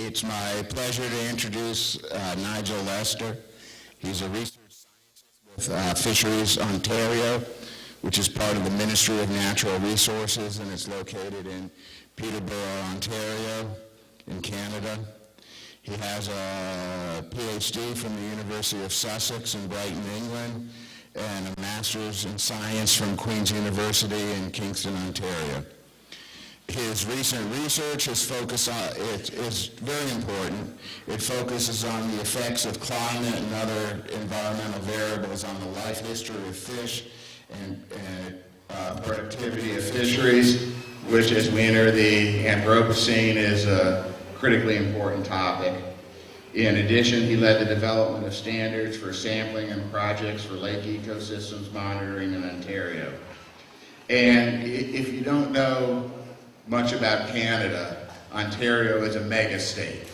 It's my pleasure to introduce Nigel Lester. He's a research scientist with Fisheries Ontario, which is part of the Ministry of Natural Resources, and it's located in Peterborough, Ontario, in Canada. He has a PhD from the University of Sussex in Brighton, England, and a master's in science from Queen's University in Kingston, Ontario. His recent research is focused on, it is very important. It focuses on the effects of climate and other environmental variables on the life history of fish and productivity of fisheries, which as we enter the Anthropocene is a critically important topic. In addition, he led the development of standards for sampling and projects for lake ecosystems monitoring in Ontario. And if you don't know much about Canada, Ontario is a mega state.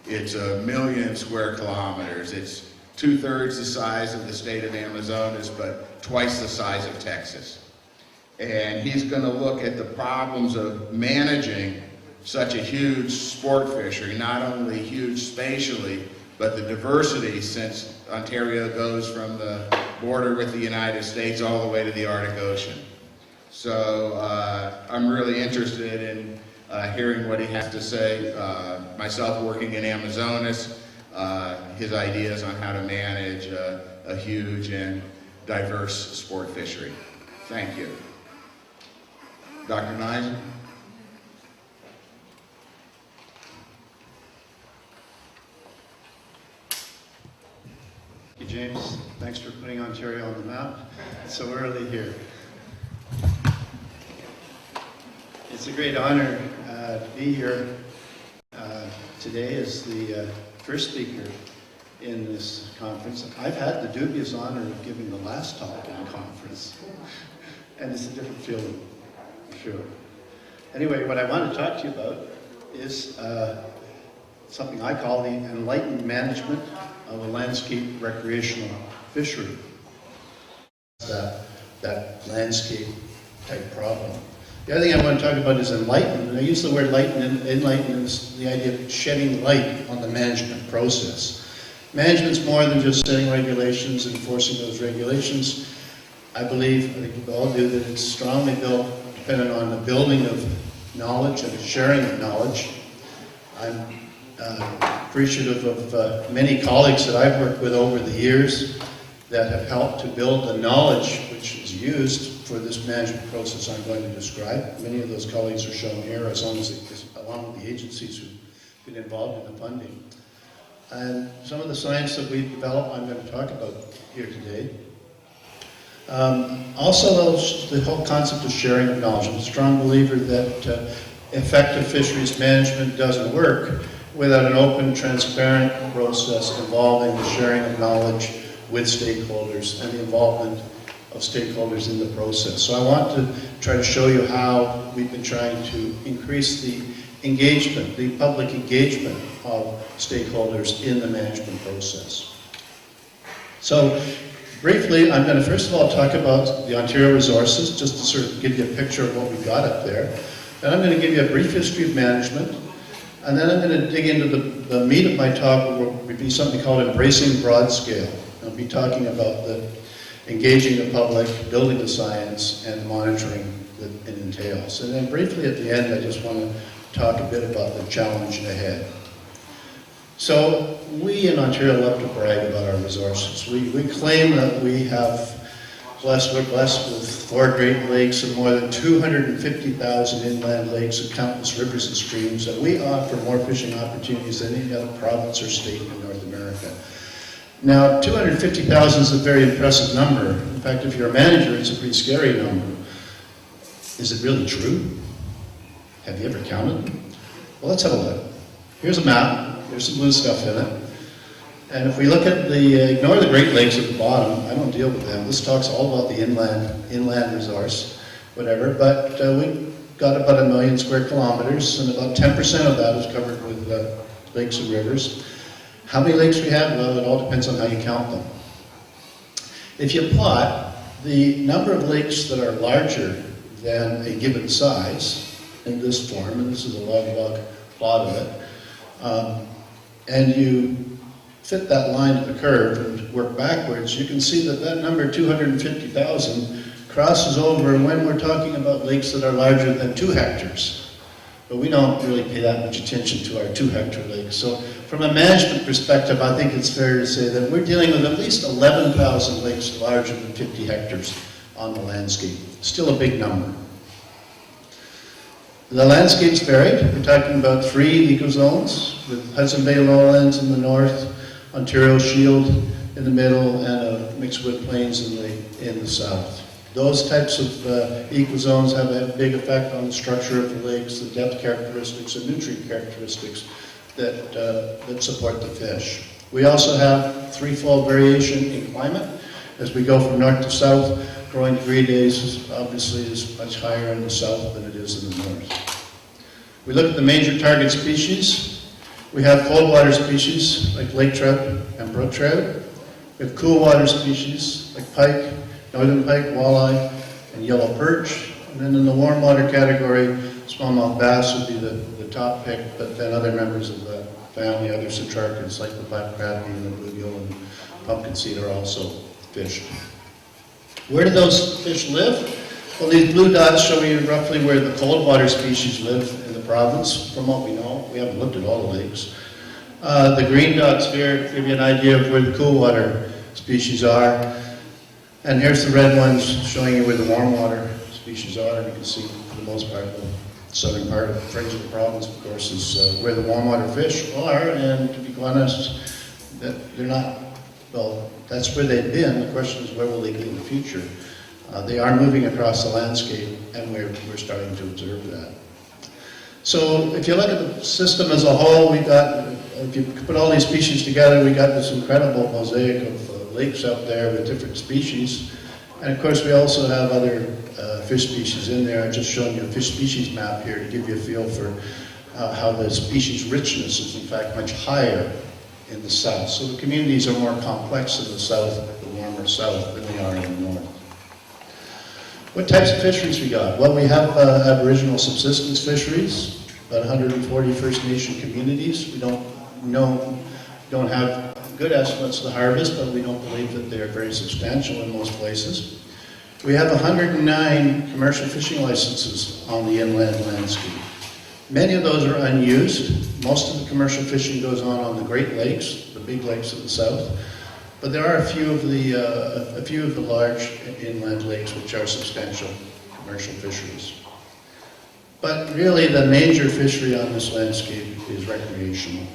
It's 1 million square kilometers. It's 2/3 the size of the state of Amazonas, but twice the size of Texas. And he's going to look at the problems of managing such a huge sport fishery, not only huge spatially, but the diversity, since Ontario goes from the border with the United States all the way to the Arctic Ocean. So I'm really interested in hearing what he has to say. Myself working in Amazonas, his ideas on how to manage a huge and diverse sport fishery. Thank you. Dr. Nigel? Thank you, James. Thanks for putting Ontario on the map. It's so early here. It's a great honor to be here today as the first speaker in this conference. I've had the dubious honor of giving the last talk in the conference, and it's a different feeling, for sure. Anyway, what I want to talk to you about is something I call the enlightened management of a landscape recreational fishery. That landscape type problem. The other thing I want to talk about is enlightenment. And I use the word enlightenment is the idea of shedding light on the management process. Management's more than just setting regulations and enforcing those regulations. I think we all do, that it's strongly built, dependent on the building of knowledge and the sharing of knowledge. I'm appreciative of many colleagues that I've worked with over the years that have helped to build the knowledge which is used for this management process I'm going to describe. Many of those colleagues are shown here, along with the agencies who've been involved in the funding. And some of the science that we've developed I'm going to talk about here today. Also, the whole concept of sharing of knowledge. I'm a strong believer that effective fisheries management doesn't work without an open, transparent process involving the sharing of knowledge with stakeholders and the involvement of stakeholders in the process. So I want to try to show you how we've been trying to increase the engagement, the public engagement of stakeholders in the management process. So briefly, I'm going to first of all talk about the Ontario resources, just to sort of give you a picture of what we've got up there. Then I'm going to give you a brief history of management. And then I'm going to dig into the meat of my talk, which would be something called embracing broad scale. I'll be talking about engaging the public, building the science, and monitoring that it entails. And then briefly at the end, I just want to talk a bit about the challenge ahead. So we in Ontario love to brag about our resources. We claim that we're blessed with 4 Great Lakes and more than 250,000 inland lakes and countless rivers and streams, that we offer more fishing opportunities than any other province or state in North America. Now, 250,000 is a very impressive number. In fact, if you're a manager, it's a pretty scary number. Is it really true? Have you ever counted them? Well, let's have a look. Here's a map. There's some blue stuff in it. And if we look at ignore the Great Lakes at the bottom, I don't deal with them. This talks all about the inland resource, whatever. But we've got about 1 million square kilometers, and about 10% of that is covered with lakes and rivers. How many lakes we have? Well, it all depends on how you count them. If you plot the number of lakes that are larger than a given size in this form, and this is a log plot of it, and you fit that line to the curve and work backwards, you can see that that number 250,000 crosses over when we're talking about lakes that are larger than 2 hectares. But we don't really pay that much attention to our 2-hectare lakes. So from a management perspective, I think it's fair to say that we're dealing with at least 11,000 lakes larger than 50 hectares on the landscape. Still a big number. The landscape's varied. We're talking about 3 ecozones, with Hudson Bay lowlands in the north, Ontario Shield in the middle, and a mixed wood plains in the south. Those types of ecozones have a big effect on the structure of the lakes, the depth characteristics, and nutrient characteristics that support the fish. We also have threefold variation in climate. As we go from north to south, growing degree days obviously is much higher in the south than it is in the north. We look at the major target species. We have cold water species like lake trout and brook trout. We have cool water species like pike, northern pike, walleye, and yellow perch. And then in the warm water category, smallmouth bass would be the top pick, but then other members of the family, other cicharids like the black crappie and the bluegill and pumpkin seed are also fished. Where do those fish live? Well, these blue dots show you roughly where the cold water species live in the province, from what we know. We haven't looked at all the lakes. The green dots here give you an idea of where the cool water species are. And here's the red ones showing you where the warm water species are. And you can see, for the most part, the southern part of the fringe of the province, of course, is where the warm water fish are. And to be honest, that they're not, well, that's where they've been. The question is, where will they be in the future? They are moving across the landscape, and we're starting to observe that. So if you look at the system as a whole, we got, if you put all these species together, we got this incredible mosaic of lakes out there with different species. And of course, we also have other fish species in there. I'm just showing you a fish species map here to give you a feel for how the species richness is in fact much higher in the south. So the communities are more complex in the south, the warmer south, than they are in the north. What types of fisheries we got? Well, we have Aboriginal subsistence fisheries, about 140 First Nation communities. We don't have good estimates of the harvest, but we don't believe that they are very substantial in most places. We have 109 commercial fishing licenses on the inland landscape. Many of those are unused. Most of the commercial fishing goes on the Great Lakes, the big lakes of the south. But there are a few of the large inland lakes which are substantial commercial fisheries. But really the major fishery on this landscape is recreational.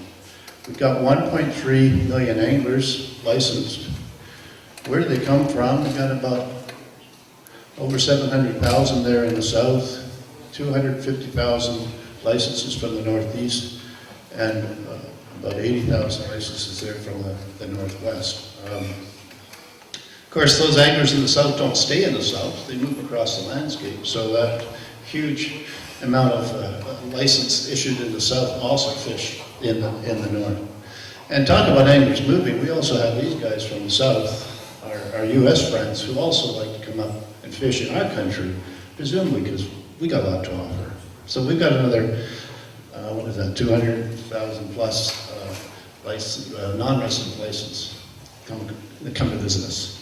We've got 1.3 million anglers licensed. Where do they come from? We've got about over 700,000 there in the south, 250,000 licenses from the northeast, and about 80,000 licenses there from the northwest. Of course, those anglers in the south don't stay in the south, they move across the landscape, so that huge amount of license issued in the south also fish in the north. And talk about anglers moving, we also have these guys from the south, our US friends, who also like to come up and fish in our country, presumably because we got a lot to offer. So we've got another, 200,000 plus non-resident license that come to visit us.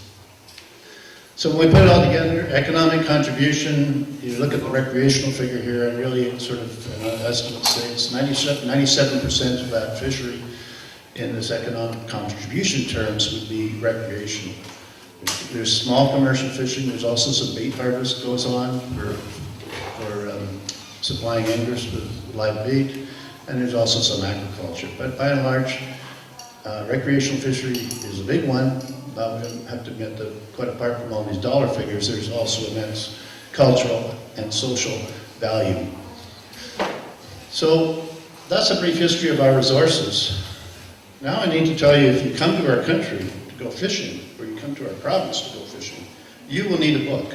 So when we put it all together, economic contribution, you look at the recreational figure here, and really sort of estimates say it's 97% of that fishery in this economic contribution terms would be recreational. There's small commercial fishing, there's also some bait harvest goes on for supplying anglers with live bait, and there's also some agriculture. But by and large, recreational fishery is a big one. We have to admit that quite apart from all these dollar figures, there's also immense cultural and social value. So that's a brief history of our resources. Now I need to tell you, if you come to our country to go fishing, or you come to our province to go fishing, you will need a book.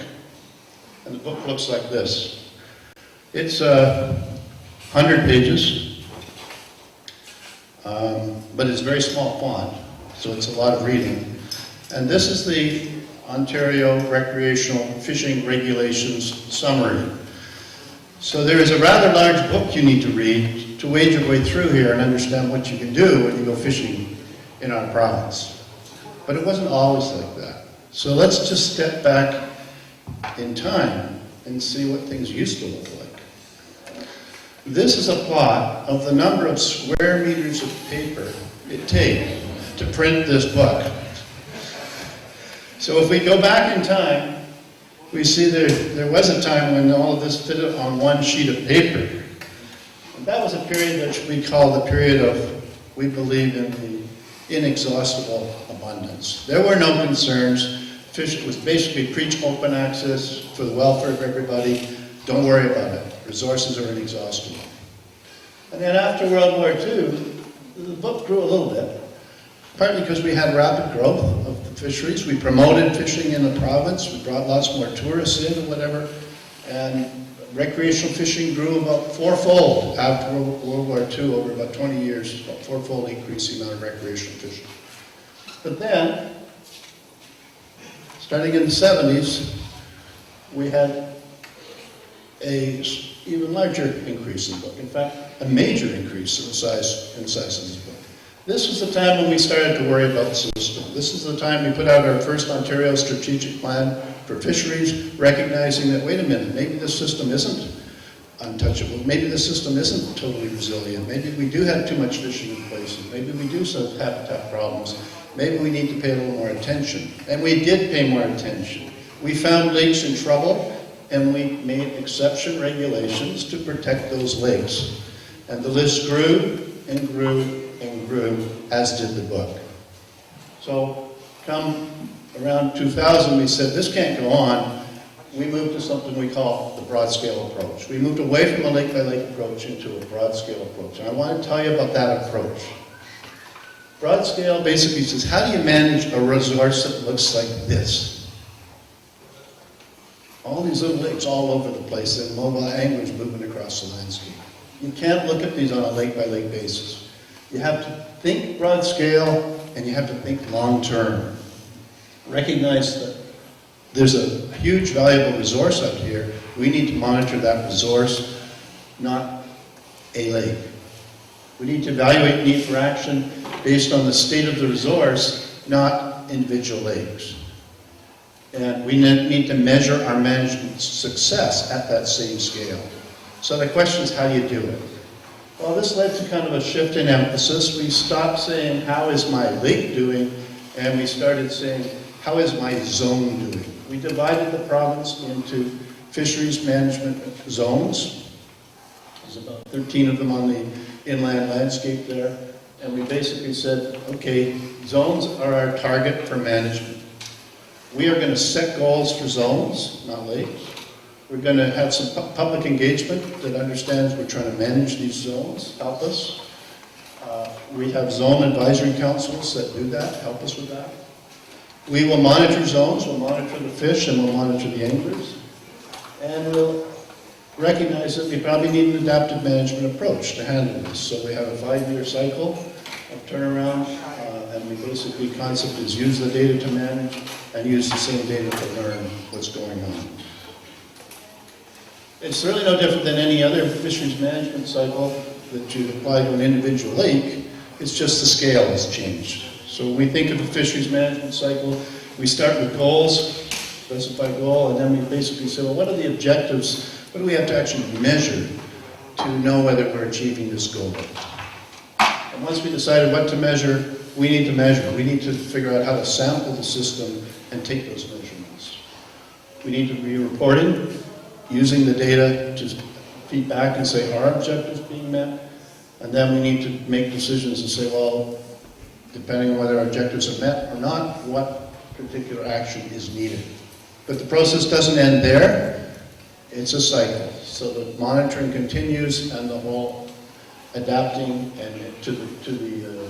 And the book looks like this. It's 100 pages, but it's very small font, so it's a lot of reading. And this is the Ontario Recreational Fishing Regulations Summary. So there is a rather large book you need to read to wade your way through here and understand what you can do when you go fishing in our province. But it wasn't always like that. So let's just step back in time and see what things used to look like. This is a plot of the number of square meters of paper it takes to print this book. So if we go back in time, we see there was a time when all of this fit on one sheet of paper. And that was a period that we call the period of, we believe in the inexhaustible abundance. There were no concerns. Fish was basically preach open access for the welfare of everybody. Don't worry about it. Resources are inexhaustible. And then after World War II, the book grew a little bit, partly because we had rapid growth of the fisheries. We promoted fishing in the province. We brought lots more tourists in or whatever. And recreational fishing grew about fourfold after World War II, over about 20 years, about fourfold increase in the amount of recreational fishing. But then, starting in the 70s, we had an even larger increase in the book. In fact, a major increase in the size of this book. This was the time when we started to worry about the system. This is the time we put out our first Ontario strategic plan for fisheries, recognizing that, wait a minute, maybe this system isn't untouchable. Maybe the system isn't totally resilient. Maybe we do have too much fishing in places. Maybe we do have habitat problems. Maybe we need to pay a little more attention. And we did pay more attention. We found lakes in trouble, and we made exception regulations to protect those lakes. And the list grew and grew and grew, as did the book. So come around 2000, we said, this can't go on. We moved to something we call the broad-scale approach. We moved away from a lake-by-lake approach into a broad-scale approach. And I want to tell you about that approach. Broad scale basically says, how do you manage a resource that looks like this? All these little lakes all over the place, and mobile anglers moving across the landscape. You can't look at these on a lake-by-lake basis. You have to think broad scale, and you have to think long-term. Recognize that there's a huge valuable resource out here. We need to monitor that resource, not a lake. We need to evaluate need for action based on the state of the resource, not individual lakes. And we need to measure our management success at that same scale. So the question is, how do you do it? Well, this led to kind of a shift in emphasis. We stopped saying, how is my lake doing? And we started saying, how is my zone doing? We divided the province into fisheries management zones. There's about 13 of them on the inland landscape there. And we basically said, okay, zones are our target for management. We are going to set goals for zones, not lakes. We're going to have some public engagement that understands we're trying to manage these zones, help us. We have zone advisory councils that do that, help us with that. We will monitor zones, we'll monitor the fish, and we'll monitor the anglers. And we'll recognize that we probably need an adaptive management approach to handle this. So we have a 5-year cycle of turnaround, and we basically, concept is use the data to manage and use the same data to learn what's going on. It's really no different than any other fisheries management cycle that you apply to an individual lake. It's just the scale has changed. So when we think of a fisheries management cycle, we start with goals, specify goal, and then we basically say, well, what are the objectives? What do we have to actually measure to know whether we're achieving this goal? And once we decided what to measure, we need to measure. We need to figure out how to sample the system and take those measurements. We need to be reporting, using the data to feed back and say, are objectives being met? And then we need to make decisions and say, well, depending on whether our objectives are met or not, what particular action is needed. But the process doesn't end there. It's a cycle. So the monitoring continues and the whole adapting and to the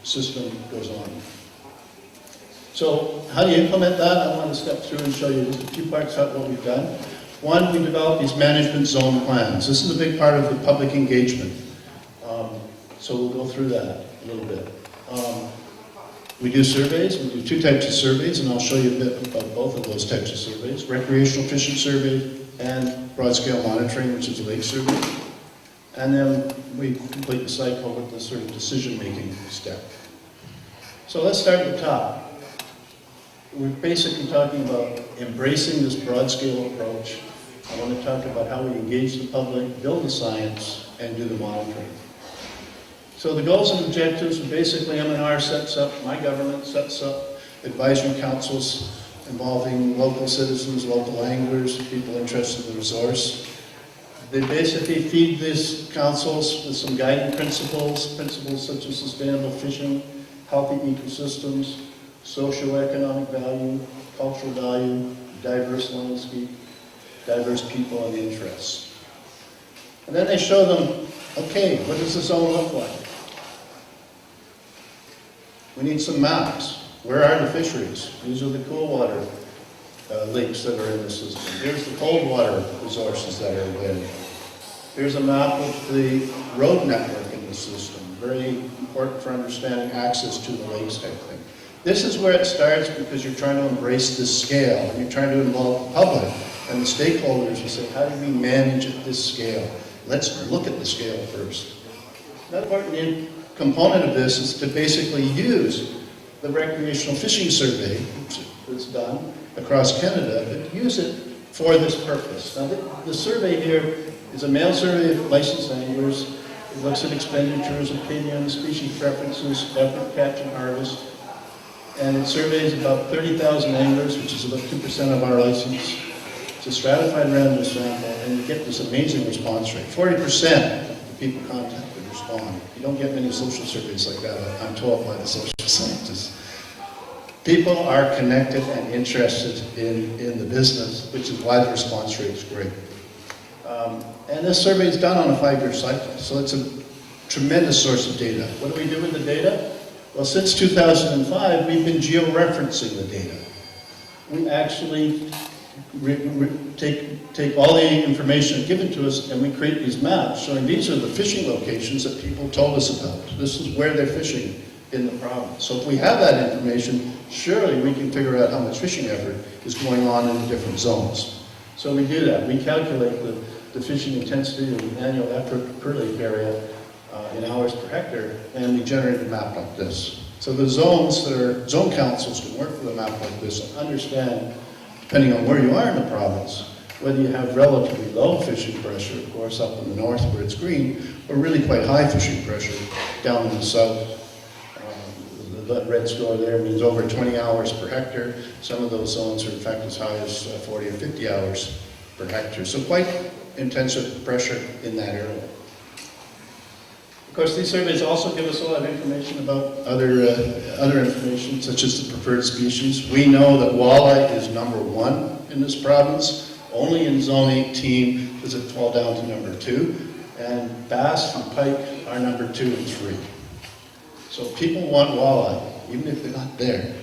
system goes on. So how do you implement that? I want to step through and show you just a few parts of what we've done. One, we developed these management zone plans. This is a big part of the public engagement. So we'll go through that a little bit. We do surveys. We do 2 types of surveys, and I'll show you a bit about both of those types of surveys. Recreational fishing survey and broad-scale monitoring, which is a lake survey. And then we complete the cycle with this sort of decision-making step. So let's start at the top. We're basically talking about embracing this broad-scale approach. I want to talk about how we engage the public, build the science, and do the monitoring. So the goals and objectives are basically M&R sets up, my government sets up advisory councils involving local citizens, local anglers, people interested in the resource. They basically feed these councils with some guiding principles such as sustainable fishing, healthy ecosystems, socioeconomic value, cultural value, diverse landscape, diverse people and interests. And then they show them, okay, what does the zone look like? We need some maps. Where are the fisheries? These are the cool water lakes that are in the system. Here's the cold water resources that are available. Here's a map of the road network in the system. Very important for understanding access to the lakes type thing. This is where it starts because you're trying to embrace this scale. And you're trying to involve the public and the stakeholders and say, how do we manage at this scale? Let's look at the scale first. Another important component of this is to basically use the recreational fishing survey that's done across Canada, but use it for this purpose. Now, the survey here is a mail survey of licensed anglers. It looks at expenditures, opinions, species preferences, effort, catch, and harvest. And it surveys about 30,000 anglers, which is about 2% of our license. It's a stratified random sample, and you get this amazing response rate. 40% of the people contacted respond. You don't get many social surveys like that, I'm told by the social scientists. People are connected and interested in the business, which is why the response rate is great. And this survey is done on a 5-year cycle, so it's a tremendous source of data. What do we do with the data? Well, since 2005, we've been georeferencing the data. We actually take all the information given to us and we create these maps showing these are the fishing locations that people told us about. This is where they're fishing in the province. So if we have that information, surely we can figure out how much fishing effort is going on in the different zones. So we do that. We calculate the fishing intensity of the annual effort per lake area in hours per hectare, and we generate a map like this. So the zones that are, zone councils can work with a map like this and understand, depending on where you are in the province, whether you have relatively low fishing pressure, of course, up in the north where it's green, or really quite high fishing pressure down in the south. The red score there means over 20 hours per hectare. Some of those zones are in fact as high as 40 or 50 hours per hectare. So quite intensive pressure in that area. Of course, these surveys also give us a lot of information about other information, such as the preferred species. We know that walleye is #1 in this province. Only in Zone 18 does it fall down to #2. And bass and pike are #2 and 3. So people want walleye, even if they're not there.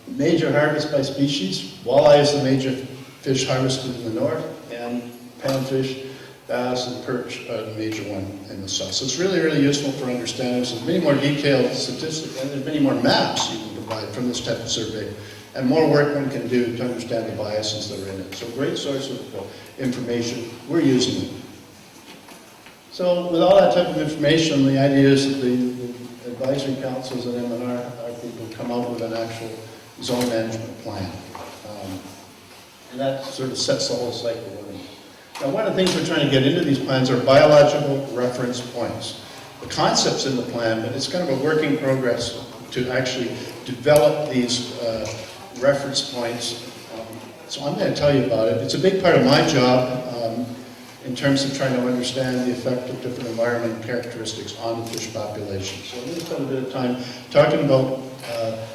Major harvest by species. Walleye is the major fish harvested in the north, and panfish, bass, and perch are the major one in the south. So it's really, really useful for understanding. So there's many more detailed statistics, and there's many more maps you can provide from this type of survey, and more work one can do to understand the biases that are in it. So great source of information. We're using it. So with all that type of information, the idea is that the advisory councils and M&R people come out with an actual zone management plan. And that sort of sets the whole cycle running. Now, one of the things we're trying to get into these plans are biological reference points. The concept's in the plan, but it's kind of a work in progress to actually develop these reference points. So I'm going to tell you about it. It's a big part of my job in terms of trying to understand the effect of different environmental characteristics on the fish population. So I'm going to spend a bit of time talking about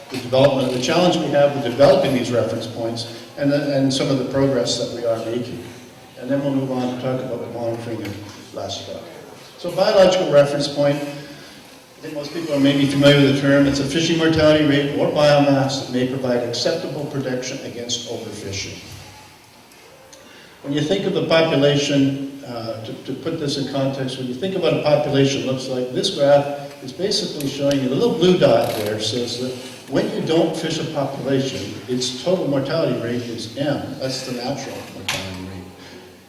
the development, the challenge we have with developing these reference points, and some of the progress that we are making. And then we'll move on to talk about monitoring and last stuff. So biological reference point, I think most people are maybe familiar with the term. It's a fishing mortality rate or biomass that may provide acceptable protection against overfishing. When you think of the population, to put this in context, when you think about a population, it looks like this graph is basically showing you the little blue dot there says that when you don't fish a population, its total mortality rate is M. That's the natural mortality rate.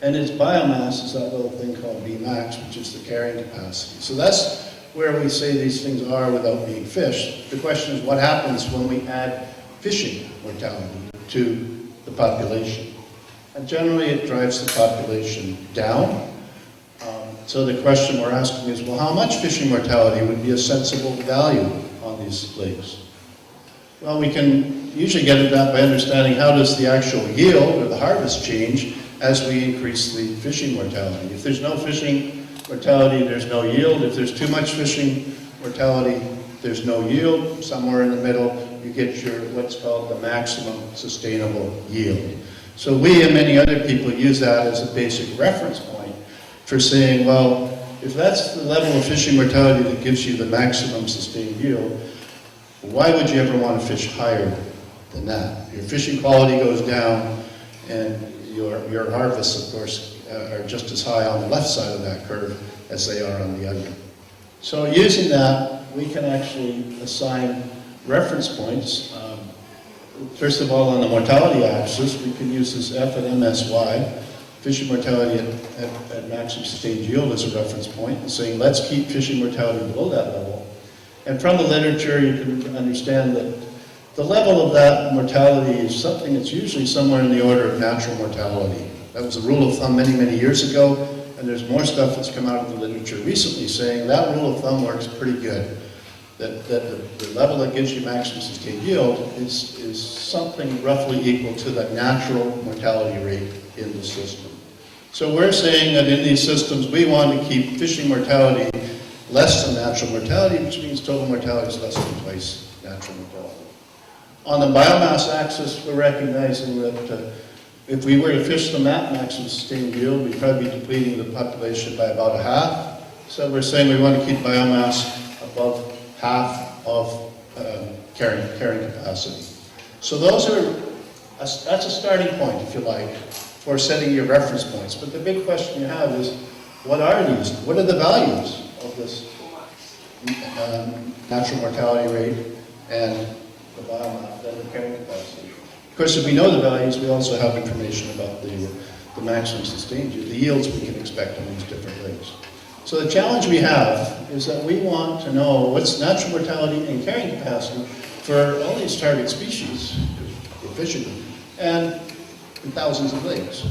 And its biomass is that little thing called Bmax, which is the carrying capacity. So that's where we say these things are without being fished. The question is what happens when we add fishing mortality to the population? And generally it drives the population down. So the question we're asking is, well, how much fishing mortality would be a sensible value on these lakes? Well, we can usually get at that by understanding how does the actual yield or the harvest change as we increase the fishing mortality. If there's no fishing mortality, there's no yield. If there's too much fishing mortality, there's no yield. Somewhere in the middle, you get your what's called the maximum sustainable yield. So we and many other people use that as a basic reference point for saying, well, if that's the level of fishing mortality that gives you the maximum sustained yield, why would you ever want to fish higher than that? Your fishing quality goes down, and your harvests, of course, are just as high on the left side of that curve as they are on the other. So using that, we can actually assign reference points. First of all, on the mortality axis, we can use this F at MSY, fishing mortality at maximum sustained yield as a reference point, and saying let's keep fishing mortality below that level. And from the literature, you can understand that the level of that mortality is something that's usually somewhere in the order of natural mortality. That was a rule of thumb many, many years ago, and there's more stuff that's come out of the literature recently saying that rule of thumb works pretty good. That the level that gives you maximum sustained yield is something roughly equal to the natural mortality rate in the system. So we're saying that in these systems, we want to keep fishing mortality less than natural mortality, which means total mortality is less than twice natural mortality. On the biomass axis, we're recognizing that if we were to fish the maximum sustained yield, we'd probably be depleting the population by about a half. So we're saying we want to keep biomass above half of carrying capacity. So those are, that's a starting point, if you like, for setting your reference points. But the big question you have is, what are these? What are the values of this natural mortality rate and the biomass, the carrying capacity? Of course, if we know the values, we also have information about the maximum sustained yield, the yields we can expect on these different lakes. So the challenge we have is that we want to know what's natural mortality and carrying capacity for all these target species, we're fishing them, and in thousands of lakes.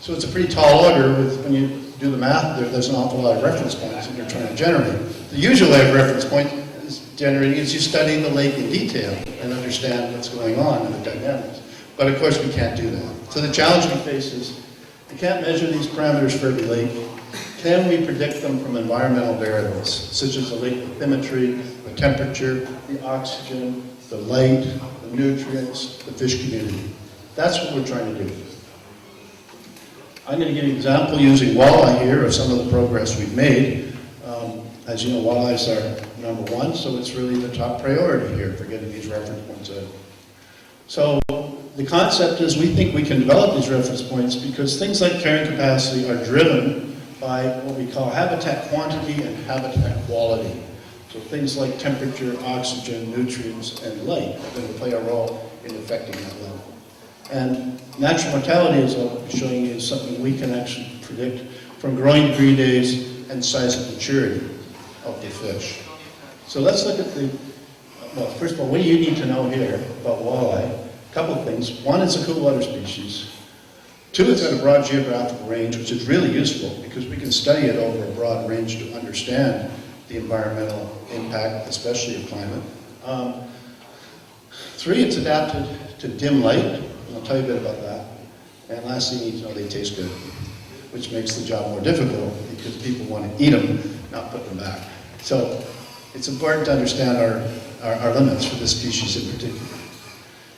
So it's a pretty tall order. When you do the math, there's an awful lot of reference points that you're trying to generate. The usual way of reference point is generating is you study the lake in detail and understand what's going on in the dynamics. But of course we can't do that. So the challenge we face is we can't measure these parameters for every lake. Can we predict them from environmental variables, such as the lake bathymetry, the temperature, the oxygen, the light, the nutrients, the fish community? That's what we're trying to do. I'm going to give you an example using walleye here of some of the progress we've made. As you know, walleyes are number one, so it's really the top priority here for getting these reference points out. So the concept is we think we can develop these reference points because things like carrying capacity are driven by what we call habitat quantity and habitat quality. So things like temperature, oxygen, nutrients, and light are going to play a role in affecting that level. And natural mortality, as I'll be showing you, is something we can actually predict from growing degree days and size of maturity of the fish. So let's look at well, first of all, what do you need to know here about walleye? A couple of things. One, it's a cool water species. Two, it's got a broad geographical range, which is really useful because we can study it over a broad range to understand the environmental impact, especially of climate. Three, it's adapted to dim light, and I'll tell you a bit about that. And lastly, you need to know they taste good, which makes the job more difficult because people want to eat them, not put them back. So it's important to understand our limits for this species in particular.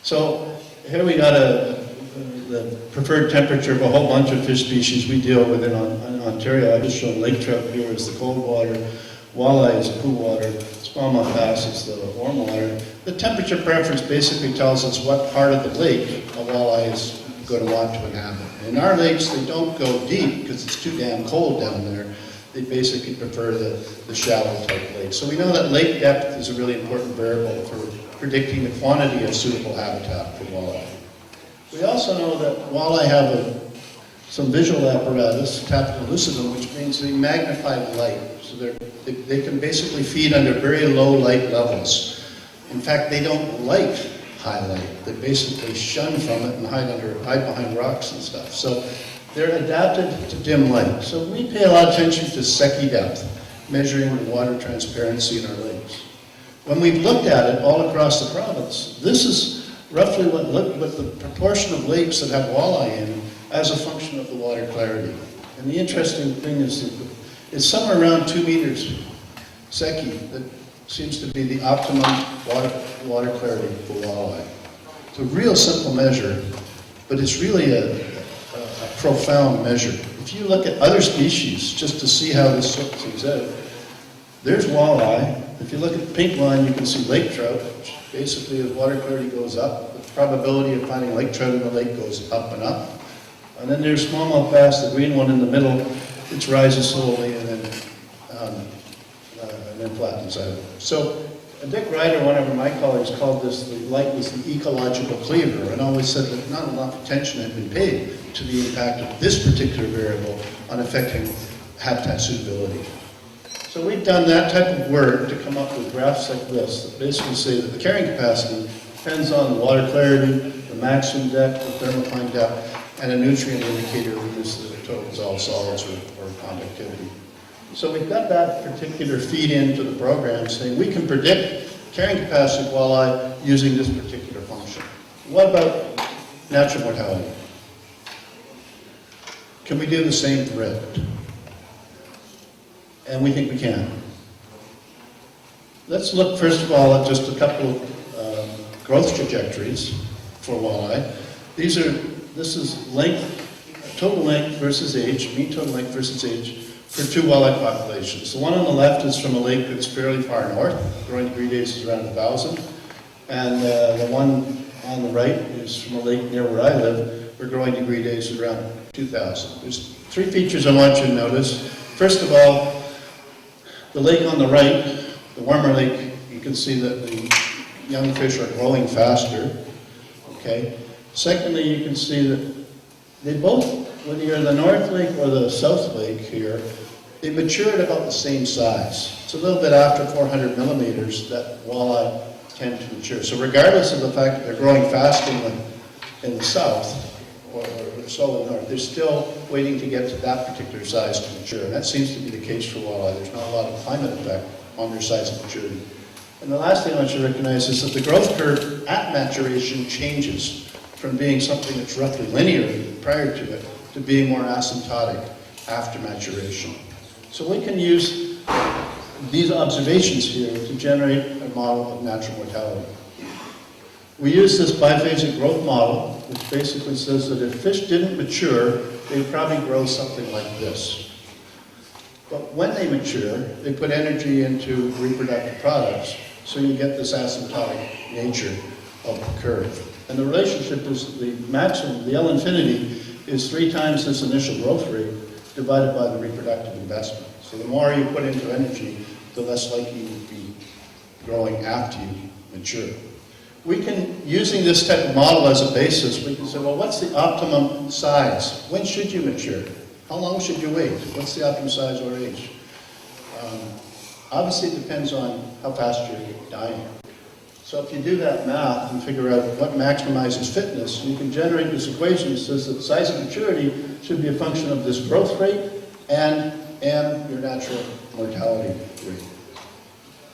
So here we got the preferred temperature of a whole bunch of fish species we deal with in Ontario. I just showed lake trout here as the cold water, walleye is the cool water, smallmouth bass is the warm water. The temperature preference basically tells us what part of the lake a walleye is going to want to inhabit. In our lakes, they don't go deep because it's too damn cold down there. They basically prefer the shallow type lakes. So we know that lake depth is a really important variable for predicting the quantity of suitable habitat for walleye. We also know that walleye have a some visual apparatus, tapetum lucidum, which means they magnify light. So they can basically feed under very low light levels. In fact, they don't like high light. They basically shun from it and hide behind rocks and stuff. So they're adapted to dim light. So we pay a lot of attention to Secchi depth, measuring the water transparency in our lakes. When we've looked at it all across the province, this is roughly what the proportion of lakes that have walleye in them as a function of the water clarity. And the interesting thing is that it's somewhere around 2 meters Secchi that seems to be the optimum water clarity for walleye. It's a real simple measure, but it's really a profound measure. If you look at other species, just to see how this sorts things out, there's walleye. If you look at the pink line, you can see lake trout, which basically as water clarity goes up, the probability of finding lake trout in the lake goes up and up. And then there's smallmouth bass, the green one in the middle, which rises slowly and then flattens out. So Dick Ryder, one of my colleagues, called this the light was the ecological cleaver, and always said that not enough attention had been paid to the impact of this particular variable on affecting habitat suitability. So we've done that type of work to come up with graphs like this that basically say that the carrying capacity depends on the water clarity, the maximum depth, the thermocline depth, and a nutrient indicator we use the total dissolved solids or conductivity. So we've got that particular feed into the program saying we can predict carrying capacity of walleye using this particular function. What about natural mortality? Can we do the same for it? And we think we can. Let's look first of all at just a couple of growth trajectories for walleye. This is length, total length versus age, mean total length versus age for two walleye populations. The one on the left is from a lake that's fairly far north, growing degree days is around 1,000. And the one on the right is from a lake near where I live, where growing degree days is around 2,000. There's three features I want you to notice. First of all, the lake on the right, the warmer lake, you can see that the young fish are growing faster. Okay. Secondly, you can see that they both, whether you're in the North Lake or the South Lake here, they mature at about the same size. It's a little bit after 400 millimeters that walleye tend to mature. So regardless of the fact that they're growing fast in the south or so in the north, they're still waiting to get to that particular size to mature. And that seems to be the case for walleye. There's not a lot of climate effect on their size of maturity. And the last thing I want you to recognize is that the growth curve at maturation changes from being something that's roughly linear prior to it to being more asymptotic after maturation. So we can use these observations here to generate a model of natural mortality. We use this biphasic growth model, which basically says that if fish didn't mature, they'd probably grow something like this. But when they mature, they put energy into reproductive products, so you get this asymptotic nature of the curve. And the relationship is the maximum, the L infinity, is 3 times this initial growth rate divided by the reproductive investment. So the more you put into energy, the less likely you will be growing after you mature. We can, using this type of model as a basis, we can say, well, what's the optimum size? When should you mature? How long should you wait? What's the optimum size or age? Obviously, it depends on how fast you're dying. So if you do that math and figure out what maximizes fitness, you can generate this equation that says that size of maturity should be a function of this growth rate and your natural mortality rate.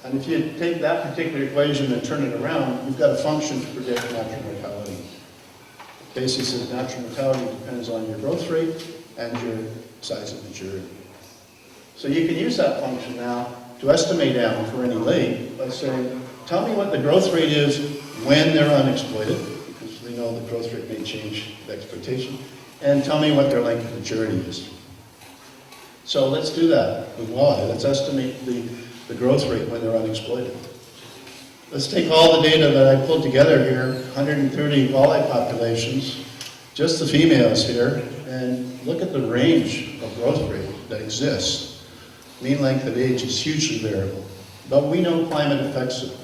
And if you take that particular equation and turn it around, you've got a function to predict natural mortality. The basis is natural mortality depends on your growth rate and your size of maturity. So you can use that function now to estimate down for any lake by saying, tell me what the growth rate is when they're unexploited, because we know the growth rate may change with exploitation, and tell me what their length of maturity is. So let's do that with walleye. Let's estimate the growth rate when they're unexploited. Let's take all the data that I pulled together here, 130 walleye populations, just the females here, and look at the range of growth rate that exists. Mean length of age is hugely variable, but we know climate affects it.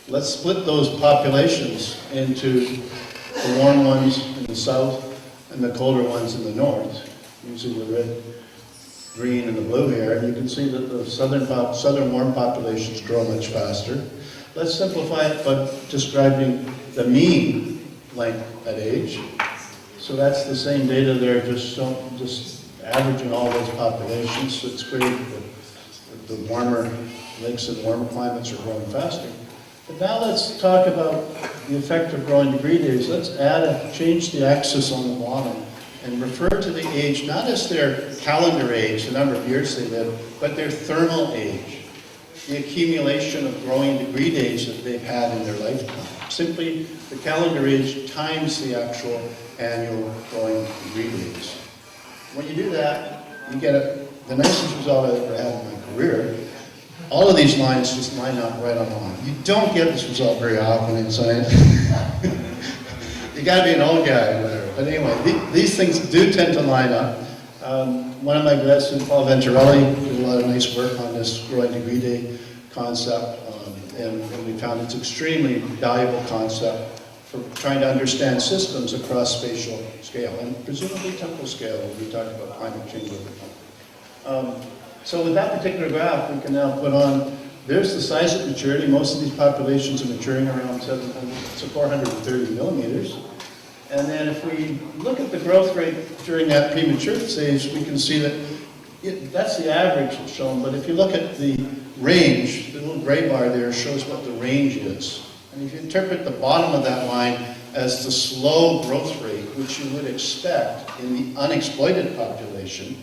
Let's split those populations into the warm ones in the south and the colder ones in the north, using the red, green, and the blue here. And you can see that the southern warm populations grow much faster. Let's simplify it by describing the mean length at age. So that's the same data there, just averaging all those populations. So it's great that the warmer lakes and warmer climates are growing faster. But now let's talk about the effect of growing degree days. Let's change the axis on the bottom and refer to the age, not as their calendar age, the number of years they live, but their thermal age, the accumulation of growing degree days that they've had in their lifetime. Simply the calendar age times the actual annual growing degree days. When you do that, you get the nicest result I've ever had in my career. All of these lines just line up right on line. You don't get this result very often in science. You gotta be an old guy or whatever. But anyway, these things do tend to line up. One of my grad students, Paul Venturelli, did a lot of nice work on this growing degree day concept, and we found it's extremely valuable concept for trying to understand systems across spatial scale, and presumably temporal scale, when we talk about climate change over time. So with that particular graph, we can now put on, there's the size at maturity. Most of these populations are maturing around 430 millimeters. And then if we look at the growth rate during that premature stage, we can see that that's the average shown. But if you look at the range, the little gray bar there shows what the range is. And if you interpret the bottom of that line as the slow growth rate, which you would expect in the unexploited population,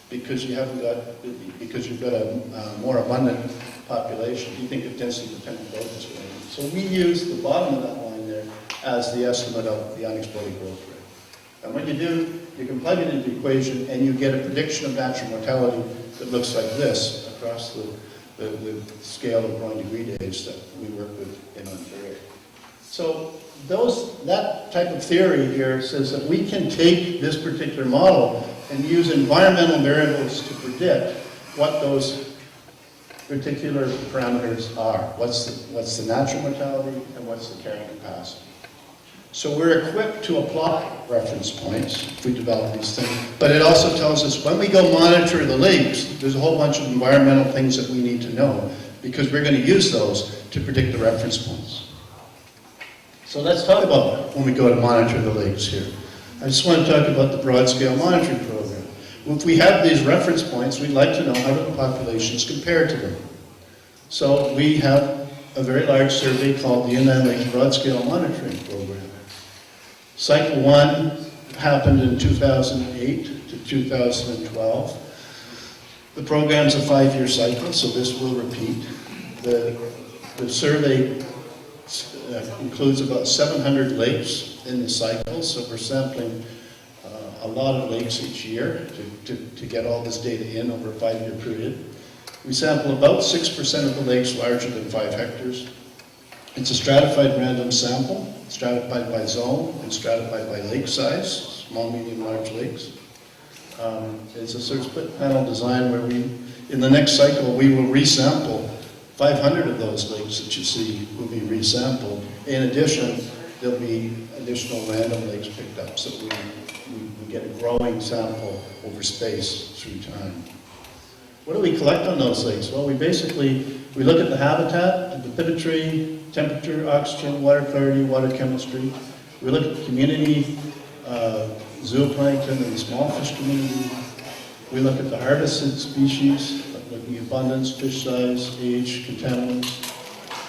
because you've got a more abundant population, you think of density dependent growth is going on. So we use the bottom of that line there as the estimate of the unexploded growth rate. And when you do, you can plug it into the equation and you get a prediction of natural mortality that looks like this across the scale of growing degree days that we work with in Ontario. So that type of theory here says that we can take this particular model and use environmental variables to predict what those particular parameters are. What's the natural mortality and what's the carrying capacity. So we're equipped to apply reference points if we develop these things, but it also tells us when we go monitor the lakes, there's a whole bunch of environmental things that we need to know because we're going to use those to predict the reference points. So let's talk about when we go to monitor the lakes here. I just want to talk about the broad scale monitoring program. If we have these reference points, we'd like to know how do the populations compare to them. So we have a very large survey called the Inland Lakes Broad Scale Monitoring Program. Cycle 1 happened in 2008 to 2012. The program's a 5-year cycle, so this will repeat. The survey includes about 700 lakes in the cycle, so we're sampling a lot of lakes each year to get all this data in over a 5-year period. We sample about 6% of the lakes larger than 5 hectares. It's a stratified random sample, stratified by zone and stratified by lake size, small, medium, large lakes. It's a sort of split panel design where in the next cycle, we will resample 500 of those lakes that you see will be resampled. In addition, there'll be additional random lakes picked up, so we get a growing sample over space through time. What do we collect on those lakes? Well, we look at the habitat, the bathymetry, temperature, oxygen, water clarity, water chemistry. We look at the community, zooplankton and the small fish community. We look at the harvested species, looking at abundance, fish size, age, contaminants.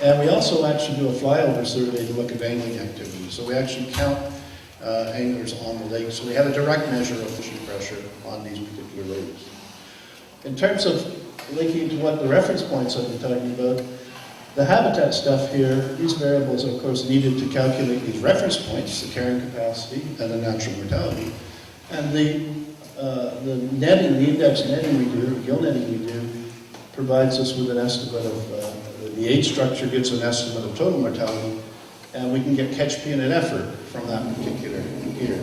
And we also actually do a flyover survey to look at angling activity. So we actually count anglers on the lake. So we have a direct measure of fishing pressure on these particular lakes. In terms of linking to what the reference points I've been talking about, the habitat stuff here, these variables are of course needed to calculate these reference points, the carrying capacity and the natural mortality. And the netting, the index netting we do, the gill netting we do, provides us with an estimate of, the age structure gives an estimate of total mortality, and we can get catch peanut effort from that particular year.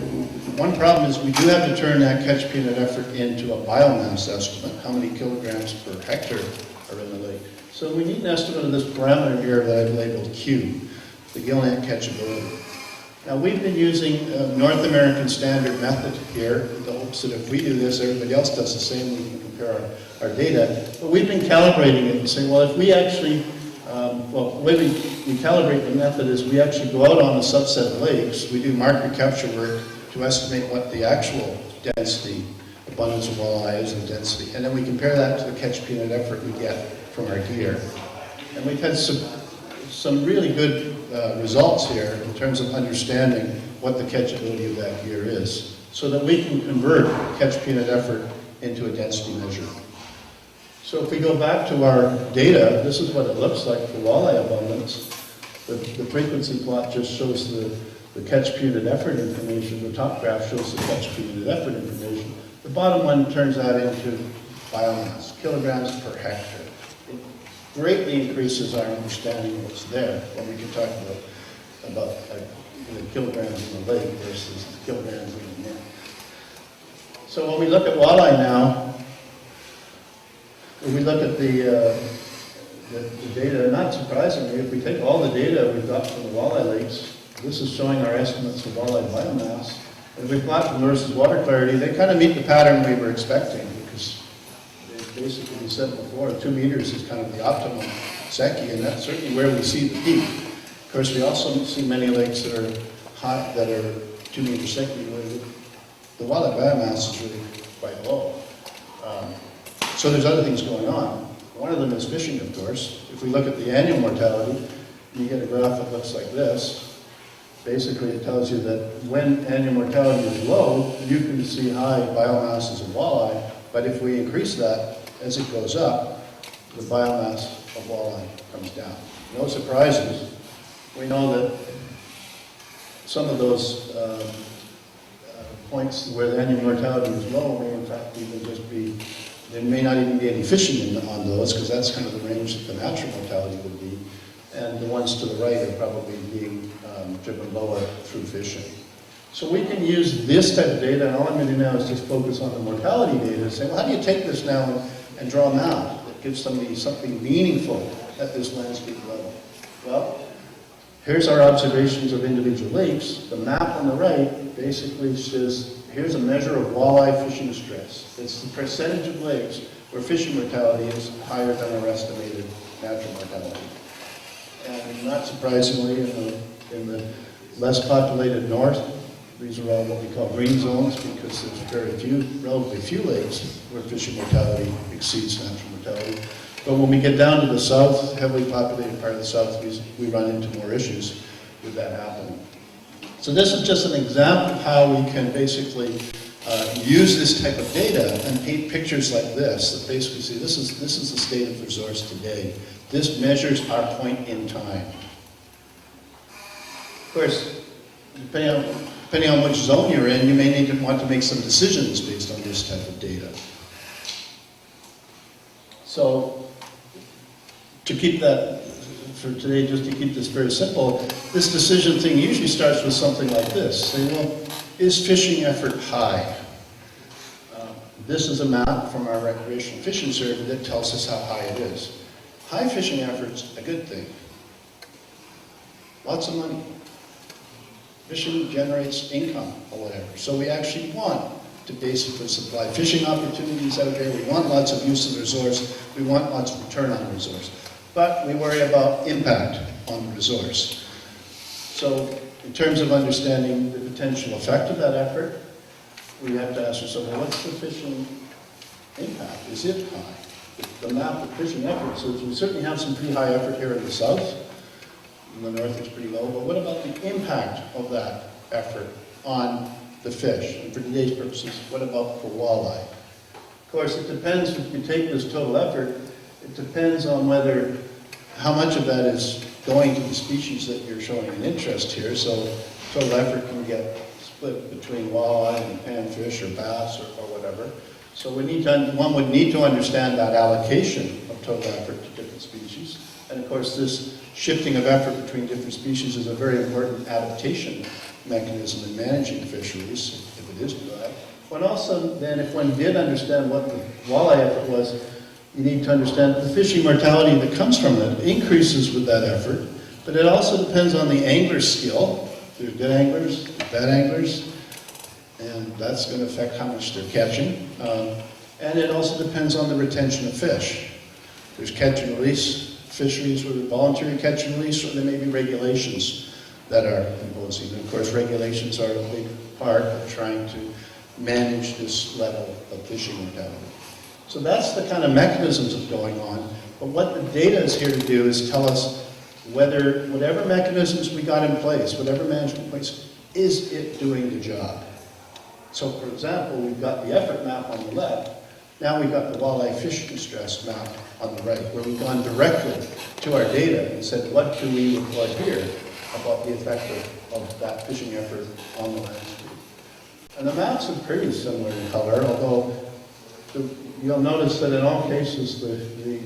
One problem is we do have to turn that catch peanut effort into a biomass estimate, how many kilograms per hectare are in the lake. So we need an estimate of this parameter here that I've labeled Q, the gill net catchability. Now, we've been using a North American standard method here, in the hopes that if we do this, everybody else does the same, we can compare our data. But we've been calibrating it and saying, well, if we actually, well, the way we calibrate the method is we actually go out on a subset of lakes, we do market capture work to estimate what the actual density, abundance of walleye is, and density, and then we compare that to the catch per unit effort we get from our gear. And we've had some really good results here in terms of understanding what the catchability of that gear is, so that we can convert catch per unit effort into a density measure. So if we go back to our data, this is what it looks like for walleye abundance. The frequency plot just shows the catch per unit effort information. The top graph shows the catch per unit effort information. The bottom one turns that into biomass, kilograms per hectare. It greatly increases our understanding of what's there when we can talk about the kilograms in the lake versus the kilograms in the net. So when we look at walleye now, when we look at the data, not surprisingly, if we take all the data we've got from the walleye lakes, this is showing our estimates of walleye biomass. And if we plot them versus water clarity, they kind of meet the pattern we were expecting, because basically, we said before, 2 meters is kind of the optimum Secchi, and that's certainly where we see the peak. Of course, we also see many lakes that are high, that are 2 meter Secchi, where the walleye biomass is really quite low. So there's other things going on. One of them is fishing, of course. If we look at the annual mortality, you get a graph that looks like this. Basically, it tells you that when annual mortality is low, you can see high biomasses of walleye, but if we increase that, as it goes up, the biomass of walleye comes down. No surprises. We know that some of those points where the annual mortality is low may in fact even just be, there may not even be any fishing on those, because that's kind of the range that the natural mortality would be. And the ones to the right are probably being driven lower through fishing. So we can use this type of data, and all I'm going to do now is just focus on the mortality data and say, well, how do you take this now and draw a map that gives somebody something meaningful at this landscape level? Well, here's our observations of individual lakes. The map on the right basically says, here's a measure of walleye fishing stress. It's the percentage of lakes where fishing mortality is higher than our estimated natural mortality. And not surprisingly, in the less populated north, these are all what we call green zones, because there's relatively few lakes where fishing mortality exceeds natural mortality. But when we get down to the south, heavily populated part of the south, we run into more issues with that happening. So this is just an example of how we can basically use this type of data and paint pictures like this, that basically say this is the state of the resource today. This measures our point in time. Of course, depending on which zone you're in, you may need to want to make some decisions based on this type of data. So, to keep that, for today, just to keep this very simple, this decision thing usually starts with something like this. Say, well, is fishing effort high? This is a map from our Recreational Fishing Survey that tells us how high it is. High fishing effort's a good thing. Lots of money. Fishing generates income or whatever. So we actually want to basically supply fishing opportunities out there. We want lots of use of the resource. We want lots of return on the resource. But we worry about impact on the resource. So in terms of understanding the potential effect of that effort, we have to ask ourselves, well, what's the fishing impact? Is it high? The map of fishing effort says we certainly have some pretty high effort here in the south. In the north it's pretty low, but what about the impact of that effort on the fish? And for today's purposes, what about for walleye? Of course, it depends, if you take this total effort, it depends on how much of that is going to the species that you're showing an interest here. So total effort can get split between walleye and panfish or bass or whatever. So one would need to understand that allocation of total effort to different species. And of course, this shifting of effort between different species is a very important adaptation mechanism in managing fisheries, if it is dry. But also, then, if one did understand what the walleye effort was, you need to understand that the fishing mortality that comes from it increases with that effort, but it also depends on the angler's skill There's good anglers, there's bad anglers, and that's going to affect how much they're catching. And it also depends on the retention of fish. There's catch and release fisheries where they're voluntary catch and release, or there may be regulations that are imposing. And of course, regulations are a big part of trying to manage this level of fishing mortality. So that's the kind of mechanisms that's going on. But what the data is here to do is tell us whether whatever mechanisms we got in place, whatever management in place, is it doing the job? So for example, we've got the effort map on the left. Now we've got the walleye fishing stress map on the right, where we've gone directly to our data and said, what can we report here about the effect of that fishing effort on the landscape? And the maps are pretty similar in color, although you'll notice that in all cases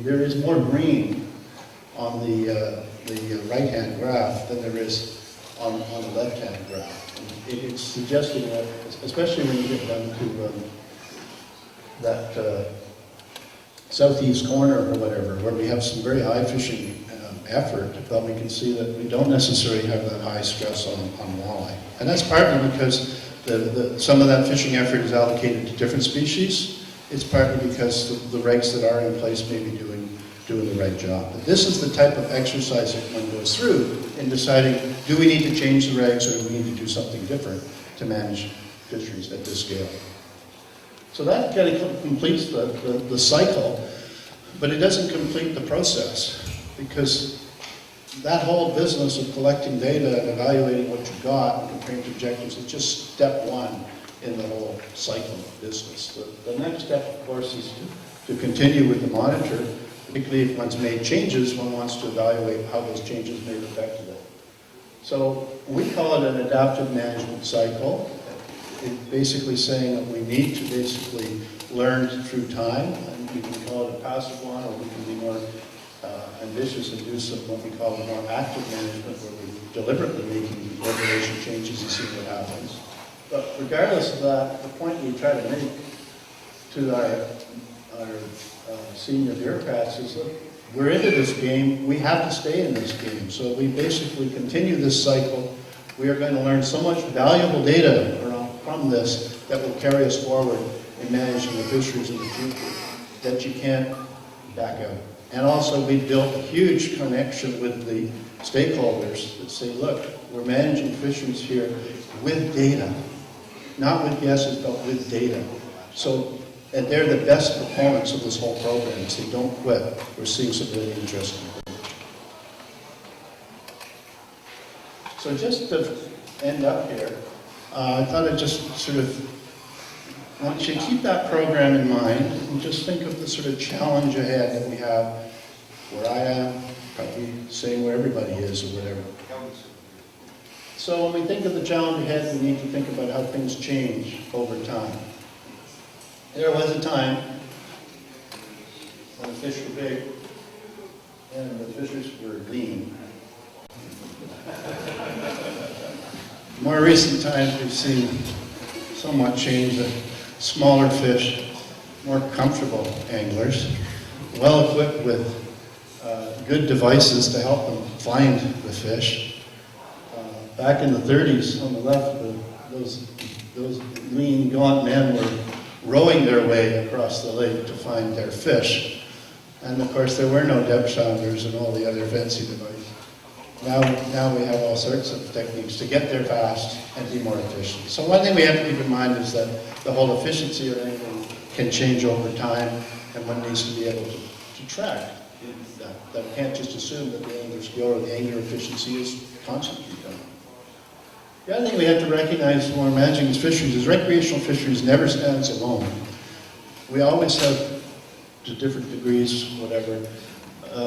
there is more green on the right-hand graph than there is on the left-hand graph. And it's suggesting that, especially when you get down to that southeast corner or whatever, where we have some very high fishing effort, but we can see that we don't necessarily have that high stress on walleye. And that's partly because some of that fishing effort is allocated to different species. It's partly because the regs that are in place may be doing the right job. But this is the type of exercise that one goes through in deciding, do we need to change the regs or do we need to do something different to manage fisheries at this scale? So that kind of completes the cycle, but it doesn't complete the process, because that whole business of collecting data and evaluating what you got and comparing to objectives is just step one in the whole cycle of business. The next step, of course, is to continue with the monitor, particularly if one's made changes, one wants to evaluate how those changes may have affected it. So we call it an adaptive management cycle. It's basically saying that we need to basically learn through time, and we can call it a passive one, or we can be more ambitious and do some what we call a more active management, where we're deliberately making regulation changes and see what happens. But regardless of that, the point we try to make to our senior bureaucrats is, look, we're into this game, we have to stay in this game. So we basically continue this cycle. We are going to learn so much valuable data from this that will carry us forward in managing the fisheries in the future that you can't back out. And also we built a huge connection with the stakeholders that say, look, we're managing fisheries here with data. Not with guesses, but with data. So, and they're the best proponents of this whole program, so they don't quit. We're seeing some really interesting things. So just to end up here, I thought I'd just sort of want you to keep that program in mind and just think of the sort of challenge ahead that we have where I am, probably saying where everybody is or whatever. So when we think of the challenge ahead, we need to think about how things change over time. There was a time when the fish were big and the fishes were lean. More recent times we've seen somewhat change, the smaller fish, more comfortable anglers, well equipped with good devices to help them find the fish. Back in the 30s, on the left, those lean, gaunt men were rowing their way across the lake to find their fish. And of course, there were no depth sounders and all the other fancy devices. Now we have all sorts of techniques to get there fast and be more efficient. So one thing we have to keep in mind is that the whole efficiency of angling can change over time, and one needs to be able to track that. That can't just assume that the angler skill or the angler efficiency is constantly going. The other thing we have to recognize when we're managing these fisheries is recreational fisheries never stands alone. We always have, to different degrees, whatever,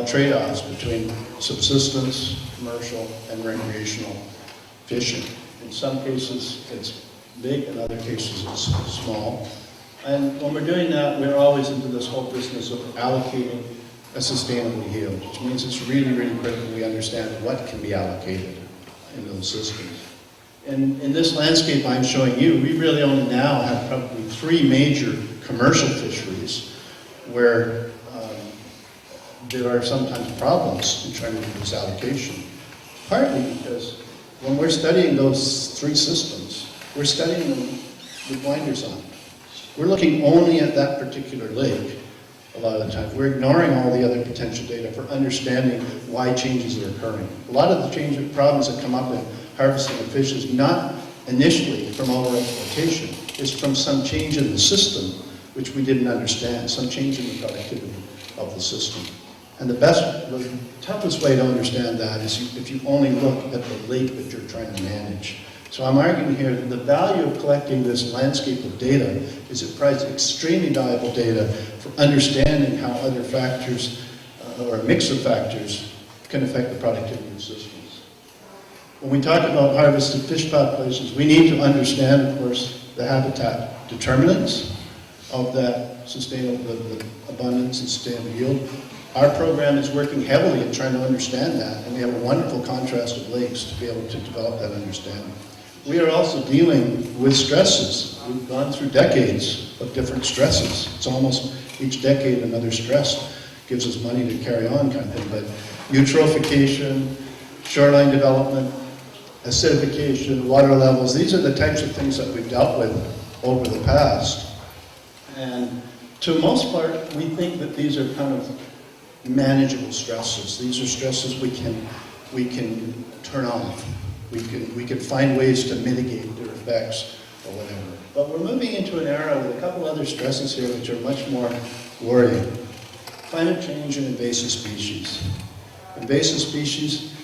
trade-offs between subsistence, commercial, and recreational fishing. In some cases, it's big, in other cases, it's small. And when we're doing that, we're always into this whole business of allocating a sustainable yield, which means it's really, really critical we understand what can be allocated in those systems. And in this landscape I'm showing you, we really only now have probably 3 major commercial fisheries where there are sometimes problems in trying to do this allocation. Partly because when we're studying those three systems, we're studying them with blinders on. We're looking only at that particular lake a lot of the time. We're ignoring all the other potential data for understanding why changes are occurring. A lot of the problems that come up in harvesting of fish is not initially from over-exploitation. It's from some change in the system which we didn't understand, some change in the productivity of the system. And the toughest way to understand that is if you only look at the lake that you're trying to manage. So I'm arguing here that the value of collecting this landscape of data is it provides extremely valuable data for understanding how other factors, or a mix of factors, can affect the productivity of systems. When we talk about harvested fish populations, we need to understand, of course, the habitat determinants of that sustainable the abundance and sustainable yield. Our program is working heavily at trying to understand that, and we have a wonderful contrast of lakes to be able to develop that understanding. We are also dealing with stresses. We've gone through decades of different stresses. It's almost each decade another stress gives us money to carry on kind of thing. But eutrophication, shoreline development, acidification, water levels, these are the types of things that we've dealt with over the past. And to the most part, we think that these are kind of manageable stresses. These are stresses we can turn off. We can find ways to mitigate their effects or whatever. But we're moving into an era with a couple other stresses here which are much more worrying. Climate change and invasive species. Invasive species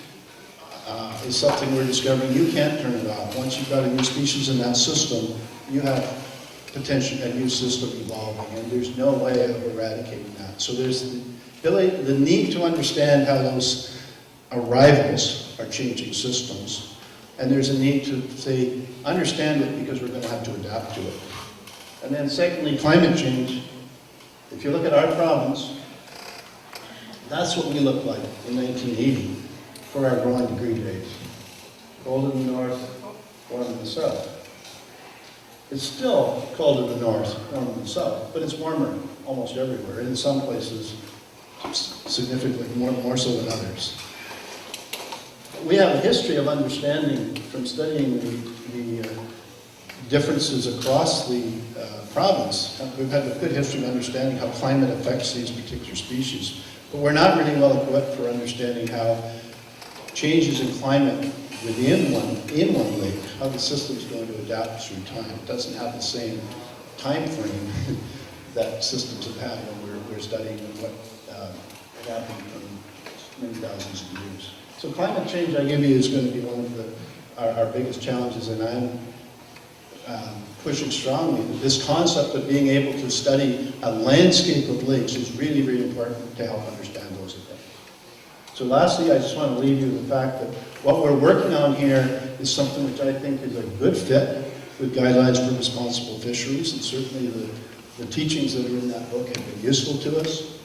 is something we're discovering you can't turn it off. Once you've got a new species in that system, you have potentially a new system evolving, and there's no way of eradicating that. So there's the need to understand how those arrivals are changing systems. And there's a need to, say, understand it because we're going to have to adapt to it. And then secondly, climate change. If you look at our province, that's what we looked like in 1980 for our growing degree days. Cold in the north, warm in the south. It's still cold in the north, warm in the south, but it's warmer almost everywhere. In some places, significantly more so than others. We have a history of understanding from studying the differences across the province. We've had a good history of understanding how climate affects these particular species, but we're not really well equipped for understanding how changes in climate within one lake, how the system's going to adapt through time. It doesn't have the same time frame that systems have had when we're studying what happened from many thousands of years. So climate change, I give you, is going to be one of our biggest challenges, and I'm pushing strongly that this concept of being able to study a landscape of lakes is really, really important to help understand those effects. So lastly, I just want to leave you with the fact that what we're working on here is something which I think is a good fit with guidelines for responsible fisheries, and certainly the teachings that are in that book have been useful to us.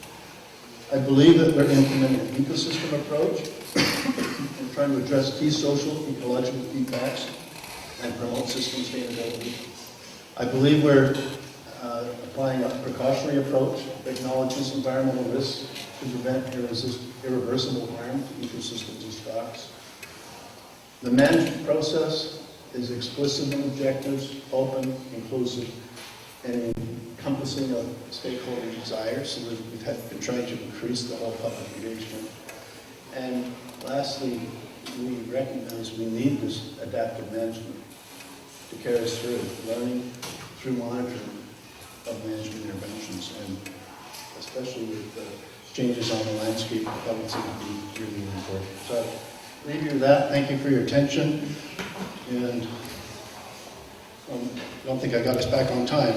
I believe that we're implementing an ecosystem approach and trying to address key social, ecological feedbacks and promote system sustainability. I believe we're applying a precautionary approach that acknowledges environmental risks to prevent irreversible harm to ecosystems and stocks. The management process is explicit in objectives, open, inclusive, and encompassing of stakeholder desires, so that we've been trying to increase the whole public engagement. And lastly, we recognize we need this adaptive management to carry us through, learning through monitoring of management interventions, and especially with the changes on the landscape, that would seem to be really important. So I leave you with that. Thank you for your attention, and I don't think I got us back on time.